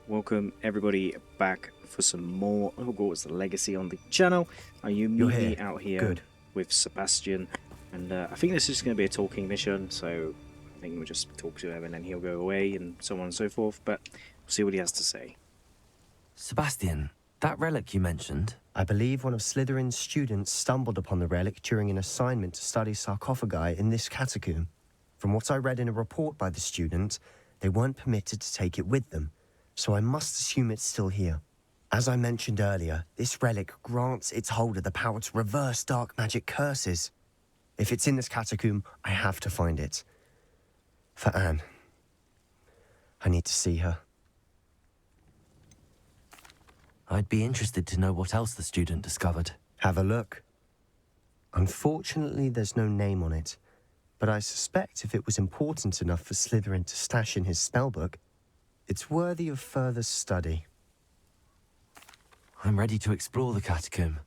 welcome everybody back for some more Hogwarts Legacy on the channel. You meet me out here with Sebastian, and I think this is going to be a talking mission, so I think we'll just talk to him and then he'll go away and so on and so forth, but we'll see what he has to say. Sebastian, that relic you mentioned? I believe one of Slytherin's students stumbled upon the relic during an assignment to study sarcophagi in this catacomb. From what I read in a report by the student, they weren't permitted to take it with them, so I must assume it's still here. As I mentioned earlier, this relic grants its holder the power to reverse dark magic curses. If it's in this catacomb, I have to find it. For Anne. I need to see her. I'd be interested to know what else the student discovered. Have a look. Unfortunately, there's no name on it, but I suspect if it was important enough for Slytherin to stash in his spellbook, it's worthy of further study. I'm ready to explore the catacomb.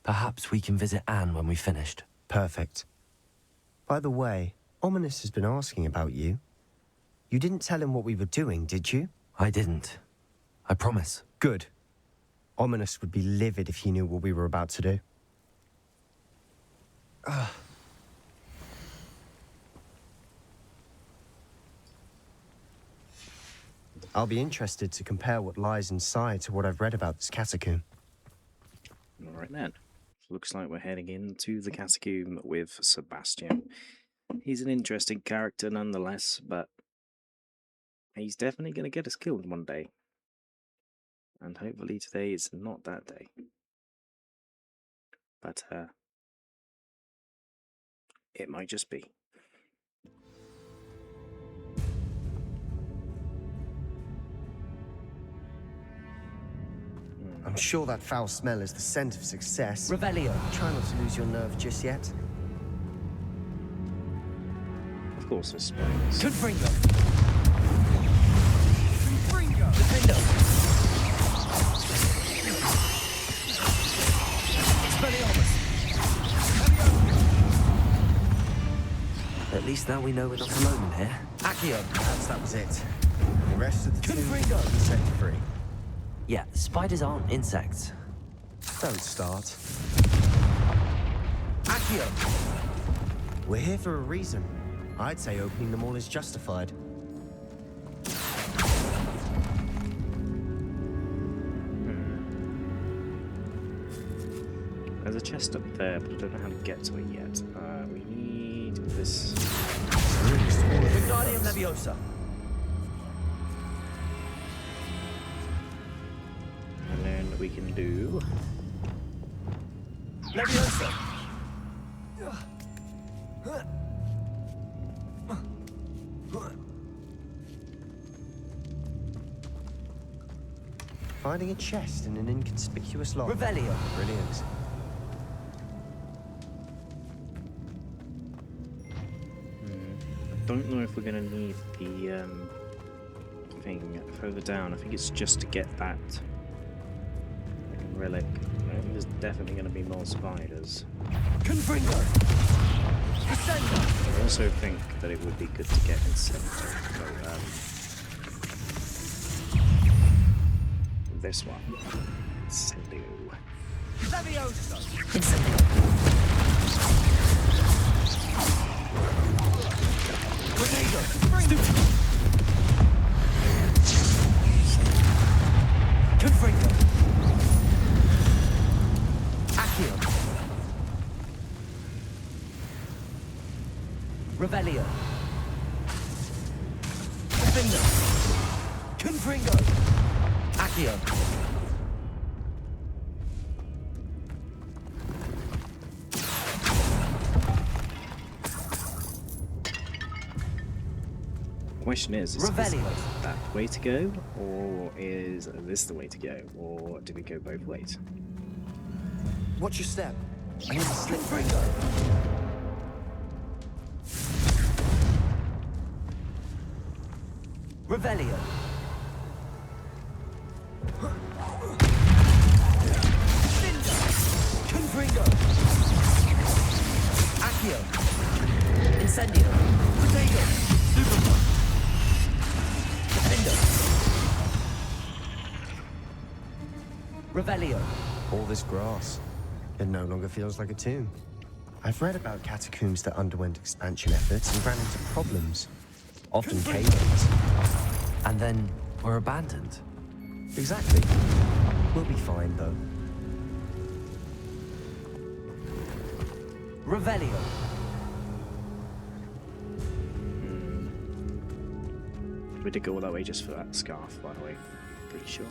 Perhaps we can visit Anne when we've finished. Perfect. By the way, Ominous has been asking about you. You didn't tell him what we were doing, did you? I didn't. I promise. Good. Ominous would be livid if he knew what we were about to do. I'll be interested to compare what lies inside to what I've read about this catacomb. Alright then. Looks like we're heading into the catacomb with Sebastian. He's an interesting character nonetheless, but he's definitely going to get us killed one day. And hopefully today is not that day. But, it might just be. I'm sure that foul smell is the scent of success. Revelio. Try not to lose your nerve just yet. Of course there's spiders. Confringo. Confringo. Defendo. At least now we know we're not alone in here. Accio. Perhaps that was it. The rest of the team Confringo. will be set free. Yeah, spiders aren't insects. Don't start. Accio. We're here for a reason. I'd say opening them all is justified. There's a chest up there, but I don't know how to get to it yet. We need this. Wingardium Leviosa. And then we can do... Leviosa. Finding a chest in an inconspicuous lock. Revelio. Brilliant. I don't know if we're going to need the thing further down. I think it's just to get that relic. I think there's definitely going to be more spiders. Confringo. Descendo. I also think that it would be good to get Incendio. So, this one. Incendio. Leviosa. Incendio. Confringo. Accio. Revelio. Defendo. Confringo. Accio. Question is that the way to go, or is this the way to go, or do we go both ways? Watch your step. I need to slip. Revelio. Confringo. Accio. Incendio. Potato. Super. Defendo. Revelio. All this grass. It no longer feels like a tomb. I've read about catacombs that underwent expansion efforts and ran into problems. Often cave-ins. And then were abandoned. Exactly. We'll be fine, though. Revelio. We did go all that way just for that scarf, by the way. Pretty sure.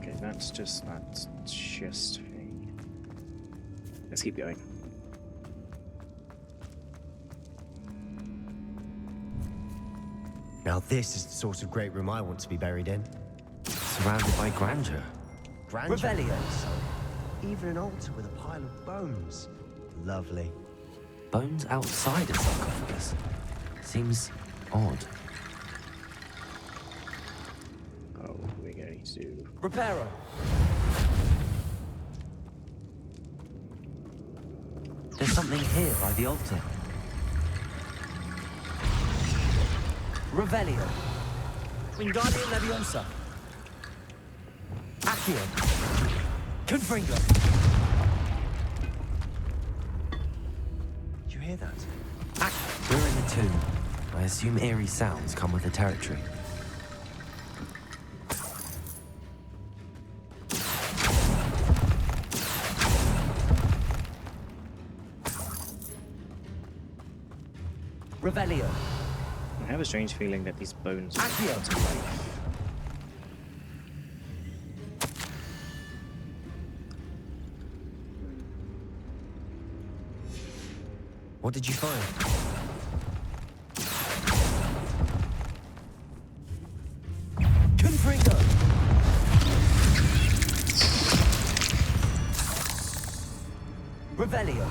Okay, that's just Let's keep going. Now this is the sort of great room I want to be buried in. Surrounded by grandeur. Grandeur. Revelio. Even an altar with a pile of bones. Lovely. Bones outside a sarcophagus. Seems odd. Oh, we're going to... Reparo. There's something here by the altar. Revelio. Wingardium Leviosa. Accio. Confringo. Did you hear that? We're in the tomb. I assume eerie sounds come with the territory. Revelio. I have a strange feeling that these bones are Accio. brought to life. What did you find? Confringo. Revelio.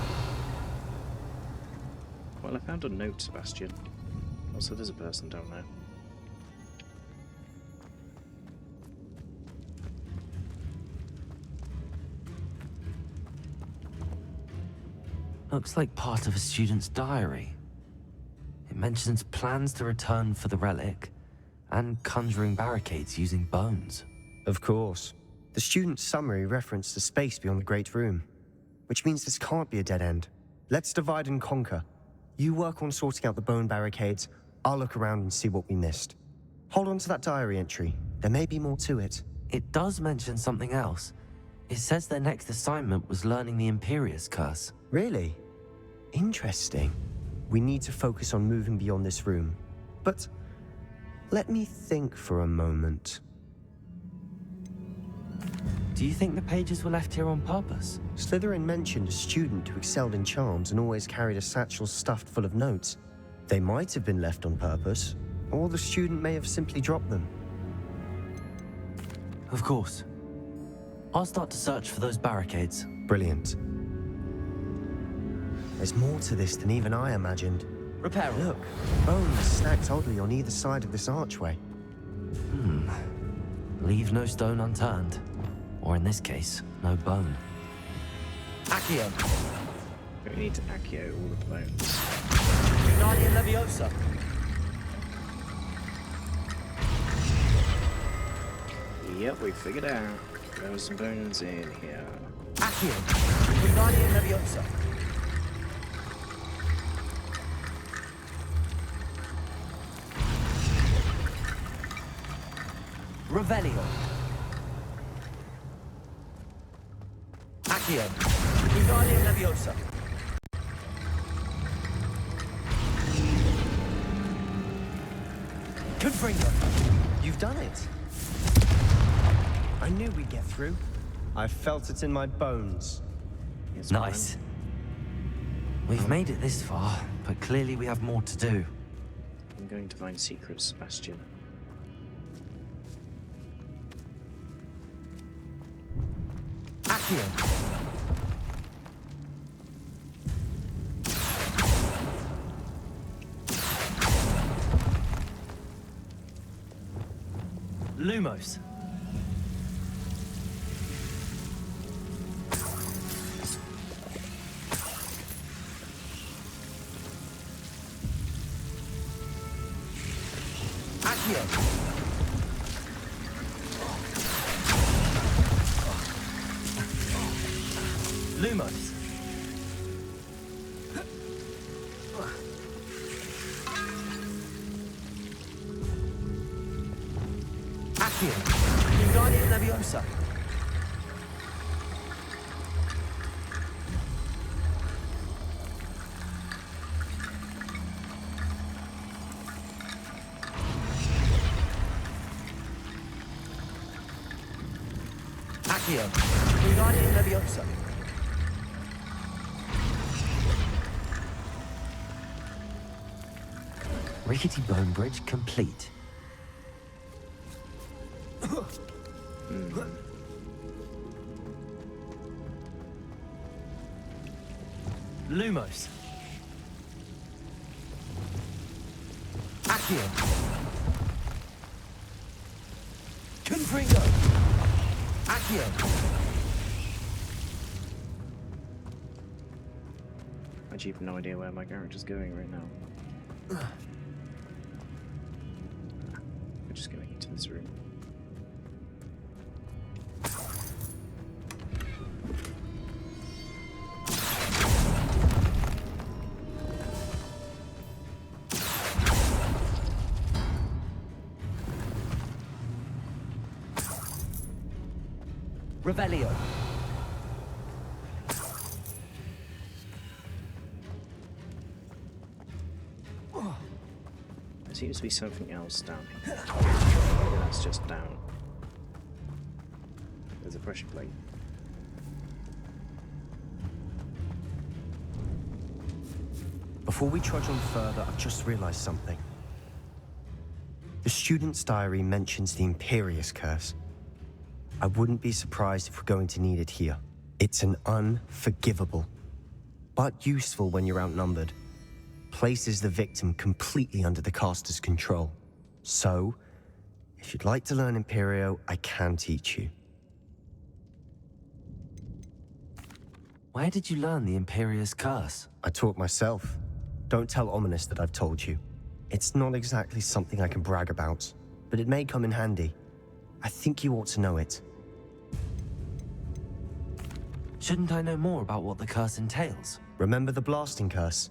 Well, I found a note, Sebastian. Also, there's a person down there. Looks like part of a student's diary. It mentions plans to return for the relic and conjuring barricades using bones. Of course. The student's summary referenced the space beyond the Great Room, which means this can't be a dead end. Let's divide and conquer. You work on sorting out the bone barricades, I'll look around and see what we missed. Hold on to that diary entry. There may be more to it. It does mention something else. It says their next assignment was learning the Imperius Curse. Really? Interesting. We need to focus on moving beyond this room. But let me think for a moment. Do you think the pages were left here on purpose? Slytherin mentioned a student who excelled in charms and always carried a satchel stuffed full of notes. They might have been left on purpose, or the student may have simply dropped them. Of course. I'll start to search for those barricades. Brilliant. There's more to this than even I imagined. Repair. Look, bones stacked oddly on either side of this archway. Leave no stone unturned. Or in this case, no bone. Accio. We need to accio all of the bones. Wingardium Leviosa. Yep, we figured out. There were some bones in here. Accio. Wingardium Leviosa. Revelio. Accio. Wingardium Leviosa. Confringo. You've done it. I knew we'd get through. I felt it in my bones. Yes, Nice. We've made it this far, but clearly we have more to do. I'm going to find secrets, Sebastian. Accio. Lumos. Accio! Lumos! Accio! Wingardium Leviosa! Accio! Wingardium Leviosa! Rickety bone bridge complete. Lumos. Accio. Confringo. Accio. I actually have no idea where my character's going right now. We're just going into this room. Revelio. There seems to be something else down here. Maybe that's just down. There's a pressure plate. Before we trudge on further, I've just realized something. The student's diary mentions the Imperious Curse. I wouldn't be surprised if we're going to need it here. It's an unforgivable, but useful when you're outnumbered. Places the victim completely under the caster's control. So, if you'd like to learn Imperio, I can teach you. Where did you learn the Imperious Curse? I taught myself. Don't tell Ominous that I've told you. It's not exactly something I can brag about, but it may come in handy. I think you ought to know it. Shouldn't I know more about what the curse entails? Remember the blasting curse?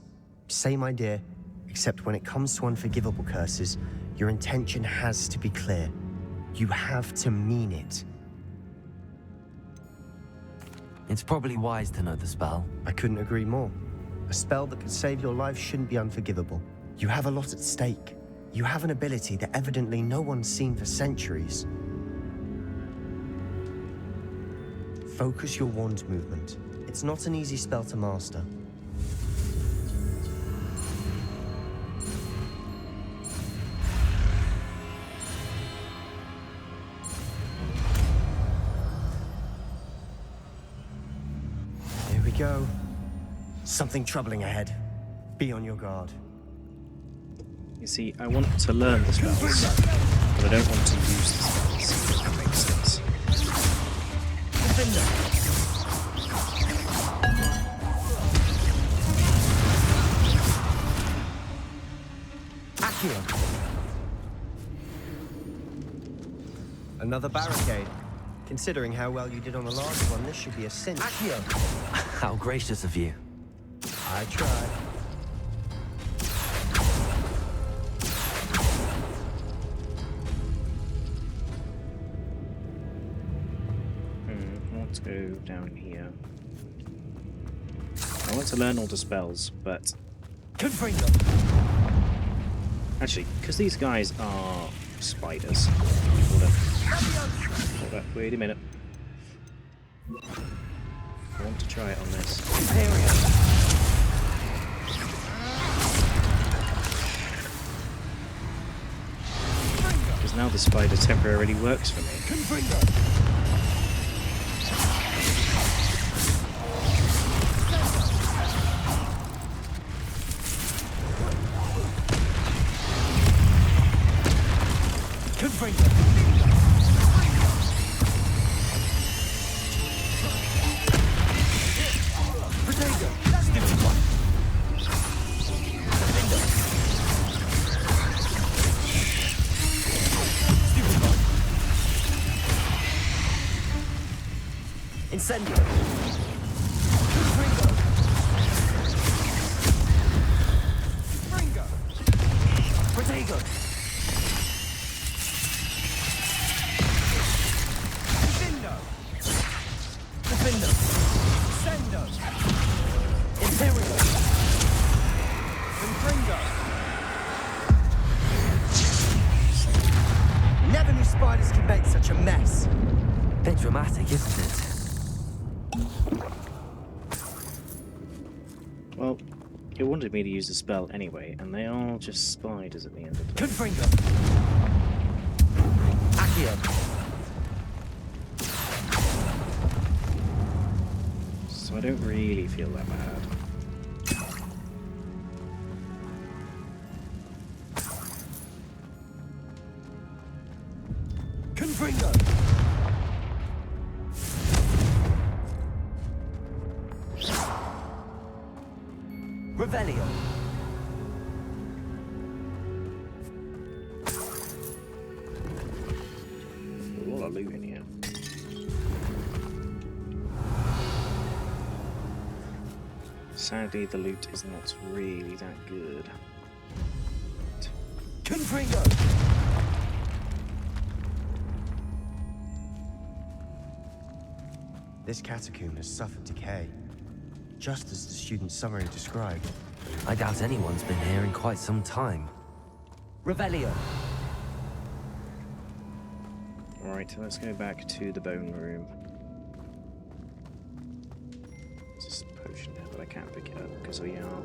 Same idea, except when it comes to unforgivable curses, your intention has to be clear. You have to mean it. It's probably wise to know the spell. I couldn't agree more. A spell that could save your life shouldn't be unforgivable. You have a lot at stake. You have an ability that evidently no one's seen for centuries. Focus your wand movement. It's not an easy spell to master. Here we go. Something troubling ahead. Be on your guard. You see, I want to learn the spells, but I don't want to use the spells, if that makes sense. Accio. Another barricade. Considering how well you did on the last one, this should be a cinch. Accio. How gracious of you. I tried. Let's go down here. I want to learn all the spells, but Confringo. actually, because these guys are spiders. Hold up, wait a minute. I want to try it on this. Because now the spider temporarily works for me. Incendio. Confringo. Confringo. Protego. Defendo. Defendo. Sendo. Imperio. Confringo. Never knew spiders could make such a mess. Bit dramatic, isn't it? Well, it wanted me to use the spell anyway, and they are just spiders at the end of the day. Confringo. Accio. So I don't really feel that bad. Confringo. Revelio. A lot of loot in here. Sadly, the loot is not really that good. Confringo. This catacomb has suffered decay, just as the student's summary described. I doubt anyone's been here in quite some time. Revelio. Alright, let's go back to the bone room. There's a potion there, but I can't pick it up because we are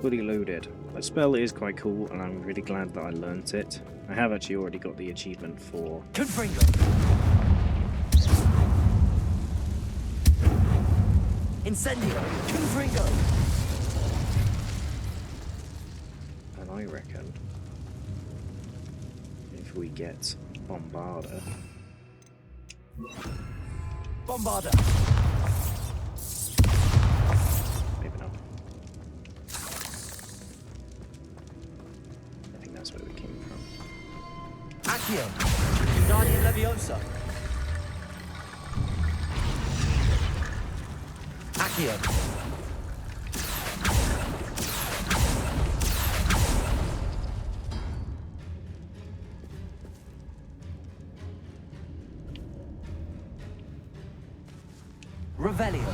fully loaded. That spell is quite cool, and I'm really glad that I learnt it. I have actually already got the achievement for... Confringo. Incendio. Confringo. And I reckon if we get Bombarder... Bombarder. Maybe not. I think that's where we came from. Accio. Guardian Leviosa. Accio. Revelio.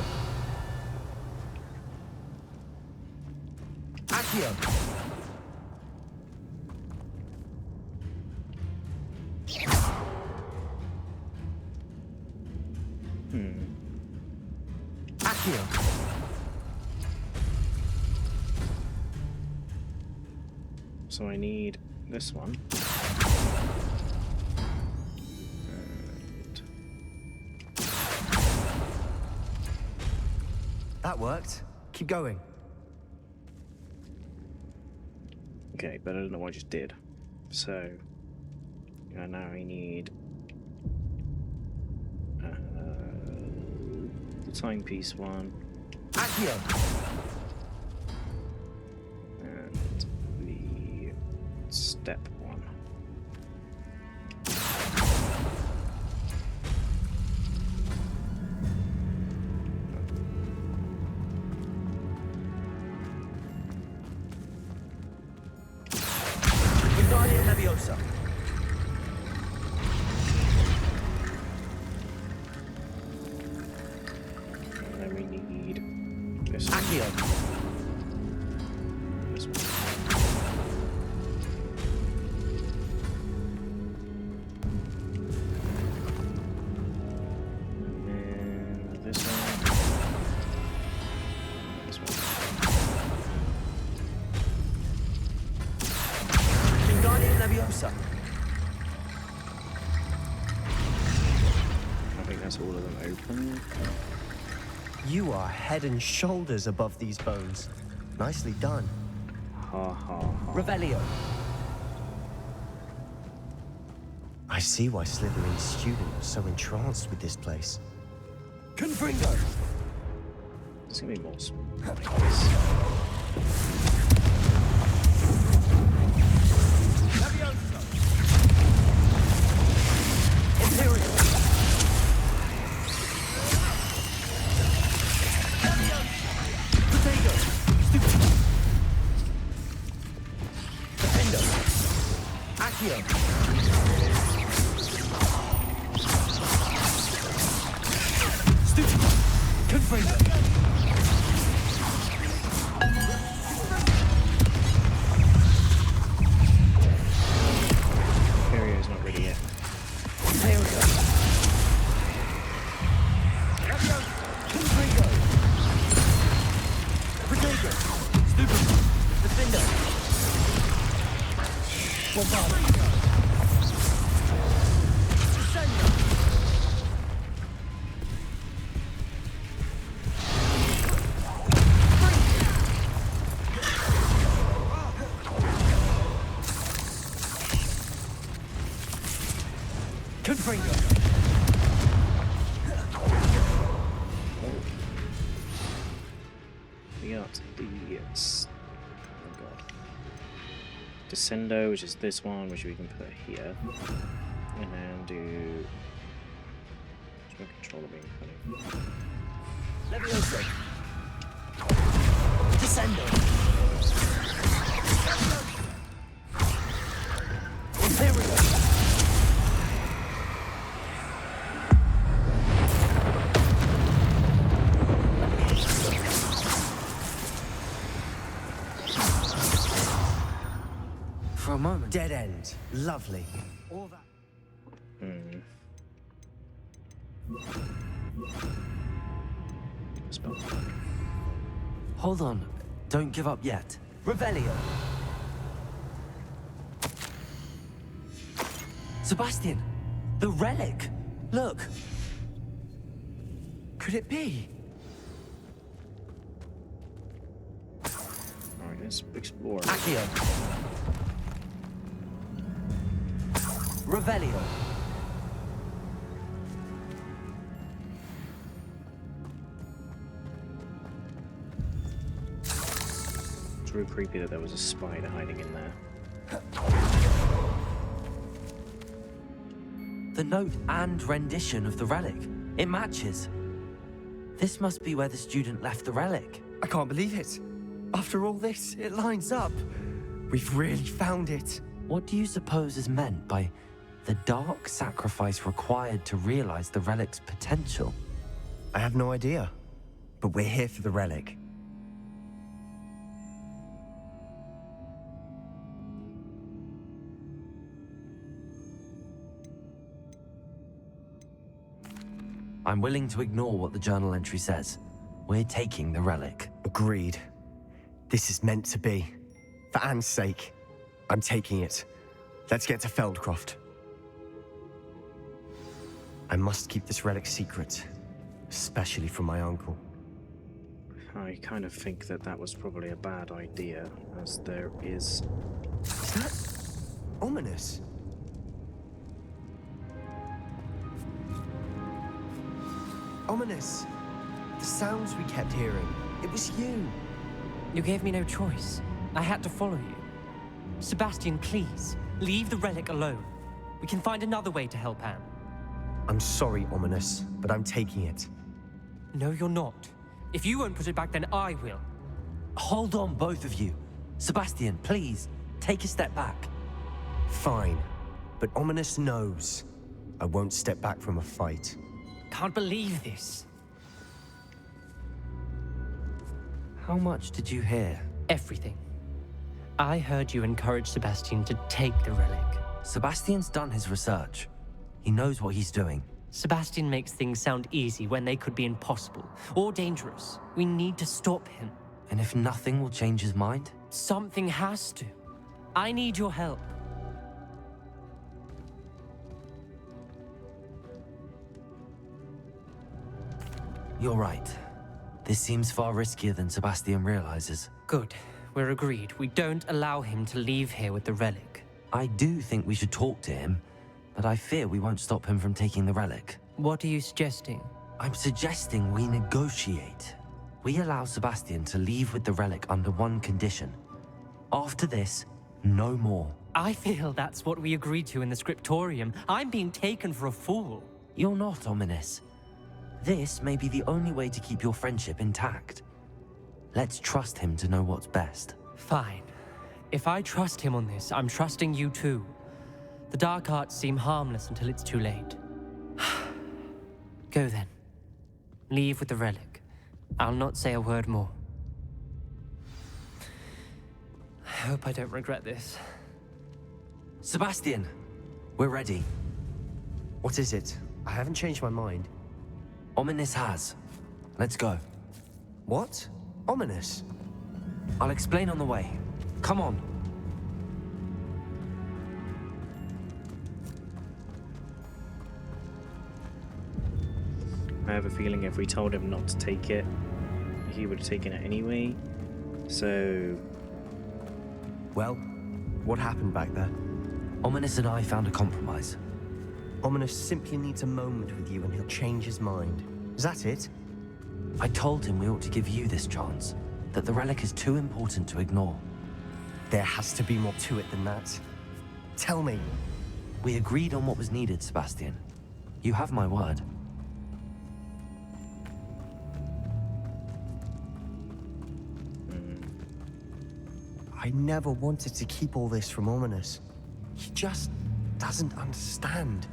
Accio. Accio. So I need this one. And That worked. Keep going. okay, but I don't know what I just did. So now I need the timepiece one Accio. and the step one. Guardian Leviosa. And then we need this one. Accio. This one. And then this one. And this one. Guardian Leviosa. I think that's all of them open. You are head and shoulders above these bones. Nicely done. Ha ha ha. Revelio. I see why Slytherin's student was so entranced with this place. Confringo. There's gonna be more. Leviosa. Imperial. Accio! Stupid! Confringo! Carrier's not ready yet. There we go. Accio! Confringo! Rodrigo! Stupid! Defender! Bombardo! Confringo! We got the oh god. Descendo, which is this one, which we can put here. And then do controller being funny. Levioso! Descendo! Imperial! For a moment. Dead end. Lovely. All that. Spell. Hold on. Don't give up yet. Revelio! Sebastian! The relic! Look! Could it be? Alright, let's explore. Accio! Revelio! It's real creepy that there was a spider hiding in there. The note and rendition of the relic. It matches. This must be where the student left the relic. I can't believe it. After all this, it lines up. We've really found it. What do you suppose is meant by the dark sacrifice required to realize the relic's potential? I have no idea. But we're here for the relic. I'm willing to ignore what the journal entry says. We're taking the relic. Agreed. This is meant to be. For Anne's sake, I'm taking it. Let's get to Feldcroft. I must keep this relic secret, especially from my uncle. I kind of think that that was probably a bad idea, as there is... Is that ominous? Ominous. The sounds we kept hearing. It was you. You gave me no choice. I had to follow you. Sebastian, please, leave the relic alone. We can find another way to help Anne. I'm sorry, Ominous, but I'm taking it. No, you're not. If you won't put it back, then I will. Hold on, both of you. Sebastian, please, take a step back. Fine, but Ominous knows I won't step back from a fight. Can't believe this. How much did you hear? Everything. I heard you encourage Sebastian to take the relic. Sebastian's done his research. He knows what he's doing. Sebastian makes things sound easy when they could be impossible or dangerous. We need to stop him. And if nothing will change his mind? Something has to. I need your help. You're right. This seems far riskier than Sebastian realizes. Good. We're agreed. We don't allow him to leave here with the relic. I do think we should talk to him, but I fear we won't stop him from taking the relic. What are you suggesting? I'm suggesting we negotiate. We allow Sebastian to leave with the relic under one condition. After this, no more. I feel that's what we agreed to in the scriptorium. I'm being taken for a fool. You're not, Ominous. This may be the only way to keep your friendship intact. Let's trust him to know what's best. Fine. If I trust him on this, I'm trusting you too. The dark arts seem harmless until it's too late. Go then. Leave with the relic. I'll not say a word more. I hope I don't regret this. Sebastian, we're ready. What is it? I haven't changed my mind. Ominous has. Let's go. What? Ominous? I'll explain on the way. Come on. I have a feeling if we told him not to take it, he would have taken it anyway. So, Well, what happened back there? Ominous and I found a compromise. Ominous simply needs a moment with you and he'll change his mind. Is that it? I told him we ought to give you this chance, that the relic is too important to ignore. There has to be more to it than that. Tell me. We agreed on what was needed, Sebastian. You have my word. I never wanted to keep all this from Ominous. He just doesn't understand.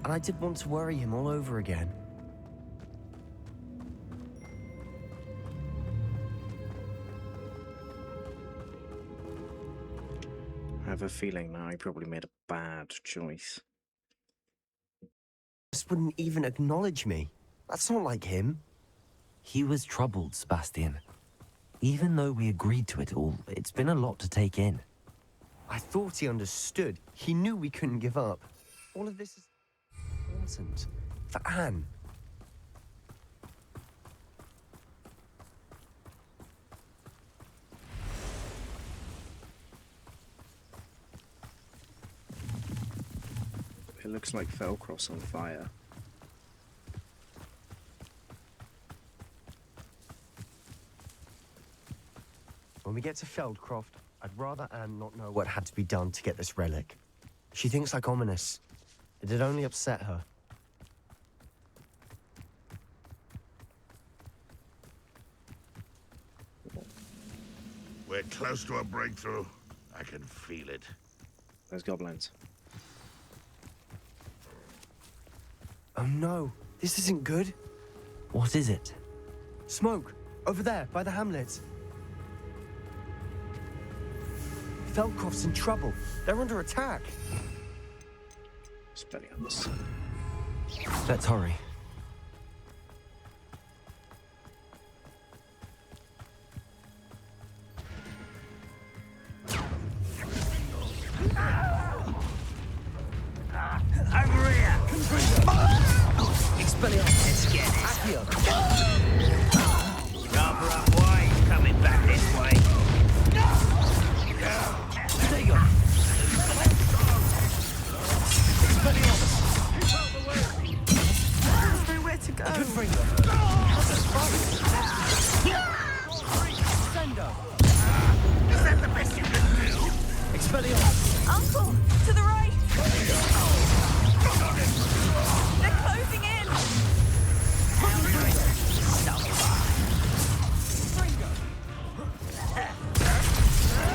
And I did want to worry him all over again. I have a feeling now he probably made a bad choice. Just wouldn't even acknowledge me. That's not like him. He was troubled, Sebastian. Even though we agreed to it all, it's been a lot to take in. I thought he understood. He knew we couldn't give up. All of this is important. For Anne. It looks like Felcross on fire. When we get to Feldcroft, I'd rather Anne not know what had to be done to get this relic. She thinks like Ominous. It'd only upset her. We're close to a breakthrough. I can feel it. There's goblins. Oh no, this isn't good. What is it? Smoke! Over there, by the hamlet. Feldcroft's in trouble. They're under attack. Spellions. Let's hurry. Over here! Expelliarmus! Let's get it. Accio! Rather up wide, coming back this way. There you go! Expelliarmus! There's nowhere to go. Confringo! Sendo! Is that the best you can do? Expelliarmus! Uncle, to the right. They're closing in.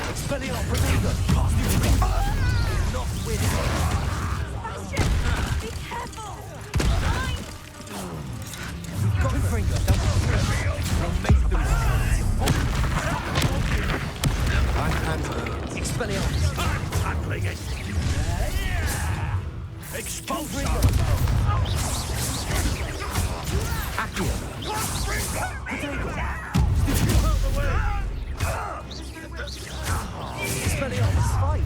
Expelliarmus! Protego! Not with Sebastian, be careful. Behind. Confringo! We'll make them I'm handling it. Expelliarmus! Tackling it. Confringo! Accio! Expelliarmus! Fight!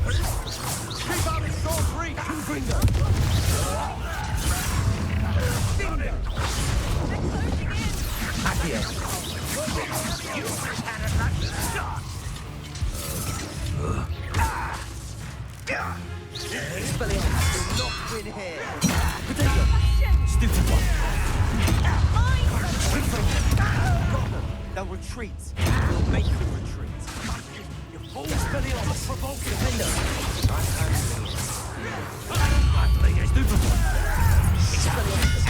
Keep out his sword free! Confringo! Accio! Expelliarmus! You'll not win here. Potato! Stupid one! They'll retreat. We'll make them retreat. Expelliarmus! Provoking! Defender! I'm handling it. Stupid one! Expelliarmus!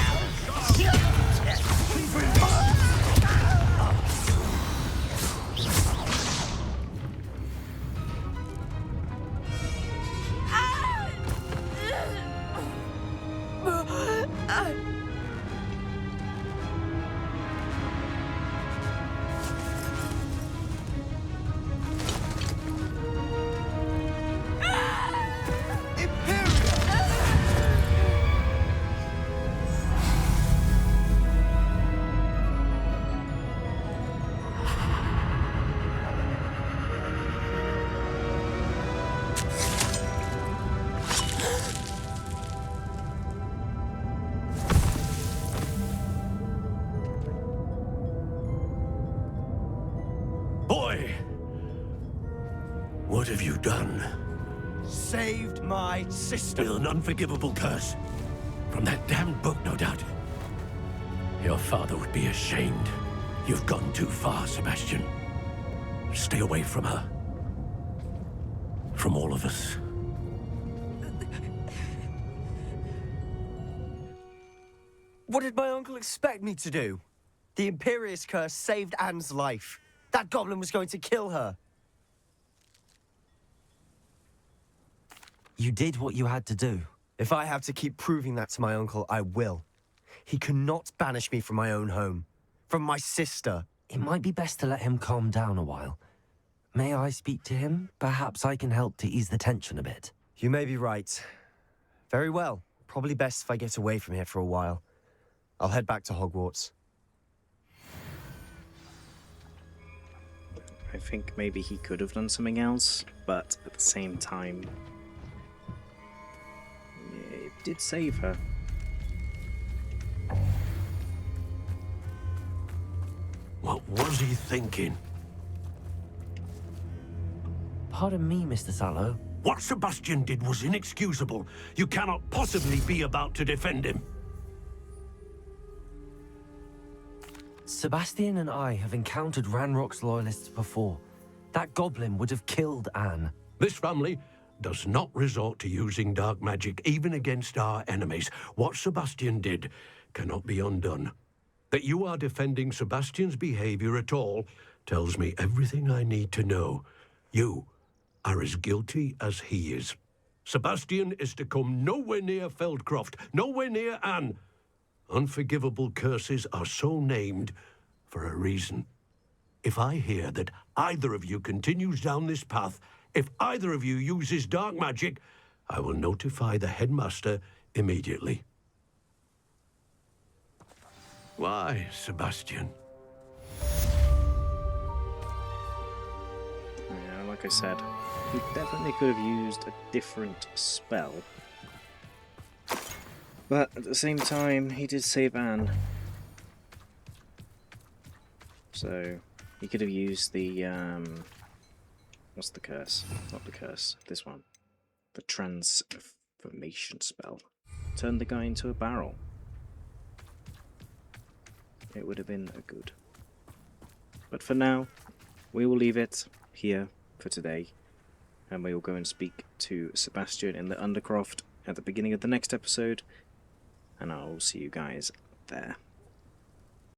What have you done? Saved my sister. With an unforgivable curse. From that damned book, no doubt. Your father would be ashamed. You've gone too far, Sebastian. Stay away from her. From all of us. What did my uncle expect me to do? The Imperious curse saved Anne's life. That goblin was going to kill her. You did what you had to do. If I have to keep proving that to my uncle, I will. He cannot banish me from my own home. From my sister. It might be best to let him calm down a while. May I speak to him? Perhaps I can help to ease the tension a bit. You may be right. Very well. Probably best if I get away from here for a while. I'll head back to Hogwarts. I think maybe he could have done something else, but at the same time, yeah, it did save her. What was he thinking? Pardon me, Mr. Sallow. What Sebastian did was inexcusable. You cannot possibly be about to defend him. Sebastian and I have encountered Ranrock's loyalists before. That goblin would have killed Anne. This family does not resort to using dark magic even against our enemies. What Sebastian did cannot be undone. That you are defending Sebastian's behavior at all tells me everything I need to know. You are as guilty as he is. Sebastian is to come nowhere near Feldcroft, nowhere near Anne. Unforgivable curses are so named for a reason. If I hear that either of you continues down this path, if either of you uses dark magic, I will notify the headmaster immediately. Why, Sebastian? Yeah, like I said, he definitely could have used a different spell. But at the same time, he did save Anne. So, he could have used the, what's the curse? Not the curse, this one. The transformation spell. Turned the guy into a barrel. It would have been a good. But for now, we will leave it here for today. And we will go and speak to Sebastian in the Undercroft at the beginning of the next episode. And I'll see you guys there.